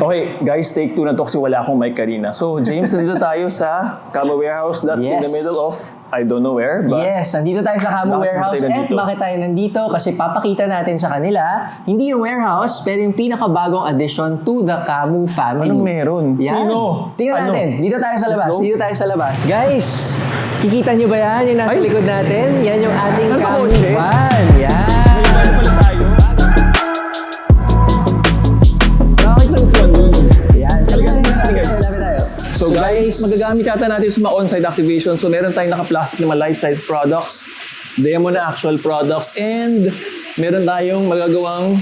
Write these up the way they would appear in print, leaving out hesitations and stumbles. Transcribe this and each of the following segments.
Okay, guys, take 2 na to kasi wala akong mic kanina. So, James, nandito tayo sa Camo Warehouse. That's in the Yes. middle of, I don't know where, but... Yes, nandito tayo sa Camo Bakit Warehouse. tayo At nandito? bakit tayo nandito? Kasi papakita natin sa kanila, hindi yung warehouse, pero yung pinakabagong addition to the Camo family. Anong meron? Yan. Sino? Tingnan Ano? natin. Dito tayo sa labas. Let's go. Dito tayo sa labas. Guys, kikita nyo ba yan? Yung nasa Ay. likod natin? Yan yung ating Ano ba, Camo kotse? van. Yan. Ano pala tayo? Bakit lang ito? Yan. Sabi tayo. So guys, magagamit yata natin sa mga on-site activation. So meron tayong naka-plastic na mga life-size products, demo na actual products, and meron tayong magagawang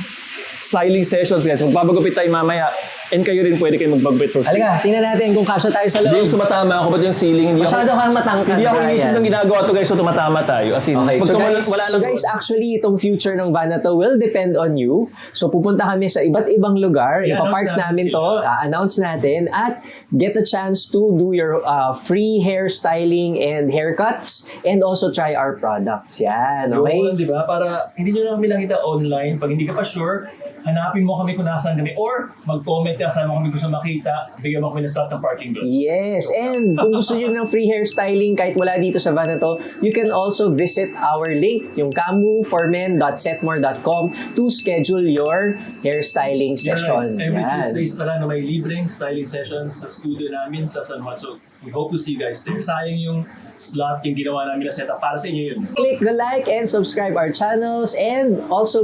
styling sessions guys. Magpapagupit tayo mamaya. And kayo rin pwede kayo magpagupit for free. Halika, tingnan natin kung kasya tayo sa James, loob. tumatama ako. Ba't yung ceiling? Masyado kang matangkad. Hindi ako Brian. inisip ng ginagawa to guys. So tumatama tayo. As in, Okay, so pagka guys, wala so nang- guys, actually, itong future ng van na to will depend on you. So pupunta kami sa iba't ibang lugar, ipapark namin to, announce natin, at get a chance to do your free hairstyling and haircuts, and also try our products. Yan, okay? Yun, di ba? Para hindi nyo na kami nakita online. Pag hindi ka pa sure, hanapin mo kami kung nasaan kami. Or mag-comment ka, saan mo kami gusto makita. Bigyan mo kami ng slot ng parking lot. Yes, and kung gusto nyo ng free hairstyling kahit wala dito sa van na to, you can also visit our link, yung camuformen.setmore.com to schedule your hairstyling session. Every Yan. Tuesdays pala na may libreng styling sessions sa studio namin sa San Juan. So, we hope to see you guys there. Sayang yung slot, yung ginawa namin na setup. Para sa inyo yun. Click the like and subscribe our channels, and also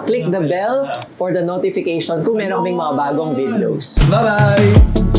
click the bell for the notification kung meron kaming mga bagong videos. Bye-bye!